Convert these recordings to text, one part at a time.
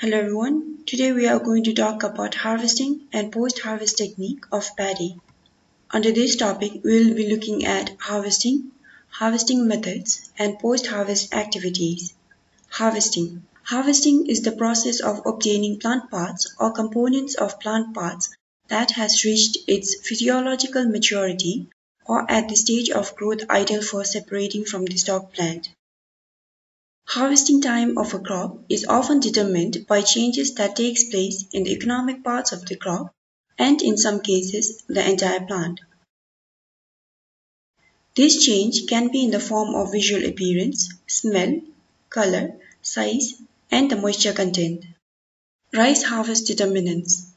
Hello everyone, today we are going to talk about harvesting and post-harvest technique of paddy. Under this topic, we will be looking at harvesting, harvesting methods, and post-harvest activities. Harvesting. Harvesting is the process of obtaining plant parts or components of plant parts that has reached its physiological maturity or at the stage of growth ideal for separating from the stock plant. Harvesting time of a crop is often determined by changes that takes place in the economic parts of the crop and in some cases the entire plant. This change can be in the form of visual appearance, smell, color, size, and the moisture content. Rice harvest determinants.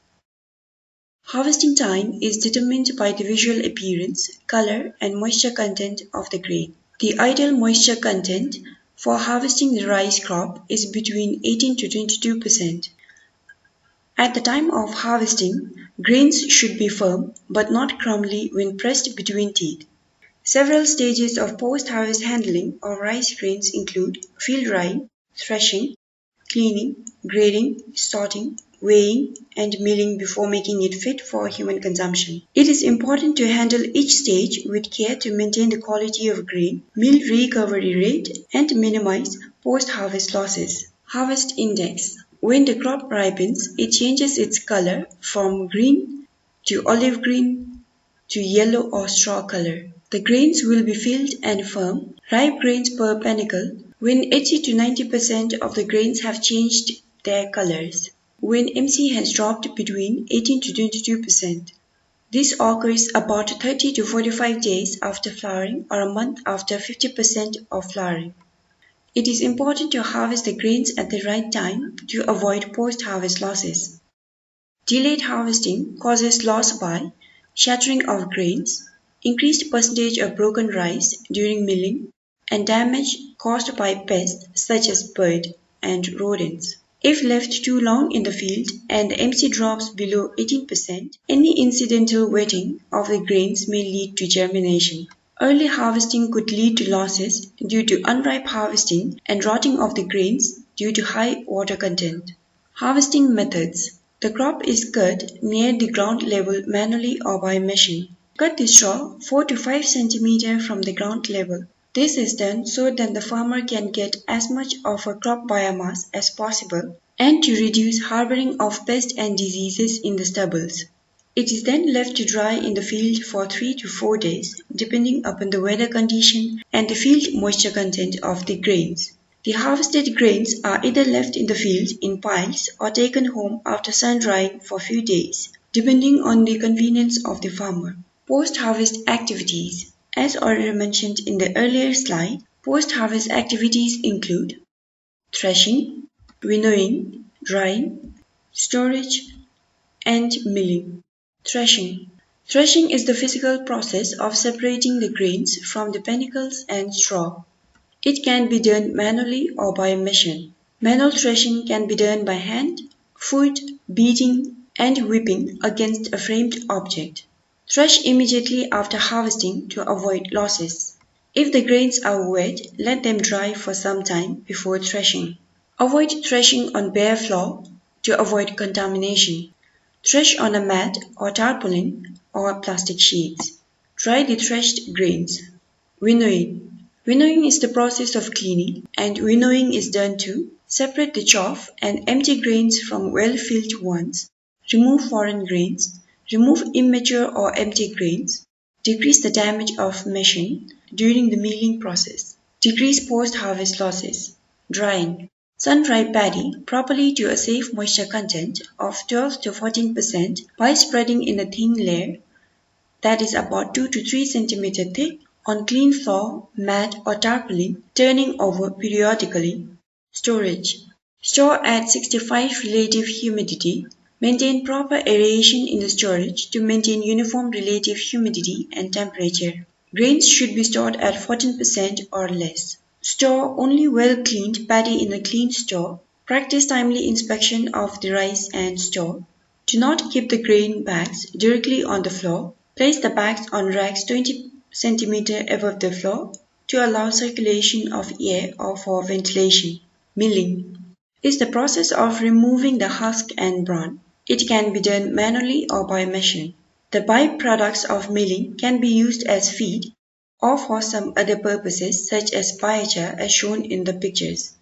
Harvesting time is determined by the visual appearance, color, and moisture content of the grain. The ideal moisture content for harvesting the rice crop is between 18 to 22%. At the time of harvesting, grains should be firm but not crumbly when pressed between teeth. Several stages of post-harvest handling of rice grains include field drying, threshing, cleaning, grading, sorting, weighing, and milling before making it fit for human consumption. It is important to handle each stage with care to maintain the quality of grain, mill recovery rate, and minimize post-harvest losses. Harvest index. When the crop ripens, it changes its color from green to olive green to yellow or straw color. The grains will be filled and firm, ripe grains per panicle, when 80 to 90% of the grains have changed their colors. When MC has dropped between 18 to 22%. This occurs about 30 to 45 days after flowering or a month after 50% of flowering. It is important to harvest the grains at the right time to avoid post-harvest losses. Delayed harvesting causes loss by shattering of grains, increased percentage of broken rice during milling, and damage caused by pests such as bird and rodents. If left too long in the field and the MC drops below 18%, any incidental wetting of the grains may lead to germination. Early harvesting could lead to losses due to unripe harvesting and rotting of the grains due to high water content. Harvesting methods. The crop is cut near the ground level manually or by machine. Cut the straw 4 to 5 cm from the ground level. This is done so that the farmer can get as much of a crop biomass as possible and to reduce harboring of pests and diseases in the stubbles. It is then left to dry in the field for 3 to 4 days depending upon the weather condition and the field moisture content of the grains. The harvested grains are either left in the field in piles or taken home after sun drying for a few days, depending on the convenience of the farmer. Post-harvest activities. As already mentioned in the earlier slide, post-harvest activities include threshing, winnowing, drying, storage, and milling. Threshing. Threshing is the physical process of separating the grains from the panicles and straw. It can be done manually or by a machine. Manual threshing can be done by hand, foot, beating, and whipping against a framed object. Thresh immediately after harvesting to avoid losses. If the grains are wet, let them dry for some time before threshing. Avoid threshing on bare floor to avoid contamination. Thresh on a mat or tarpaulin or plastic sheets. Dry the threshed grains. Winnowing. Winnowing is the process of cleaning, and winnowing is done to separate the chaff and empty grains from well-filled ones, remove foreign grains, remove immature or empty grains, decrease the damage of machine during the milling process, decrease post-harvest losses. Drying. Sun-dry paddy properly to a safe moisture content of 12 to 14% by spreading in a thin layer that is about 2 to 3 cm thick on clean floor, mat or tarpaulin, turning over periodically. Storage. Store at 65 relative humidity. Maintain proper aeration in the storage to maintain uniform relative humidity and temperature. Grains should be stored at 14% or less. Store only well-cleaned paddy in a clean store. Practice timely inspection of the rice and store. Do not keep the grain bags directly on the floor. Place the bags on racks 20 cm above the floor to allow circulation of air or for ventilation. Milling. is the process of removing the husk and bran. It can be done manually or by machine. The byproducts of milling can be used as feed or for some other purposes such as biochar as shown in the pictures.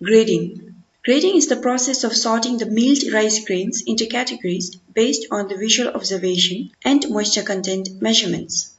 Grading. Grading is the process of sorting the milled rice grains into categories based on the visual observation and moisture content measurements.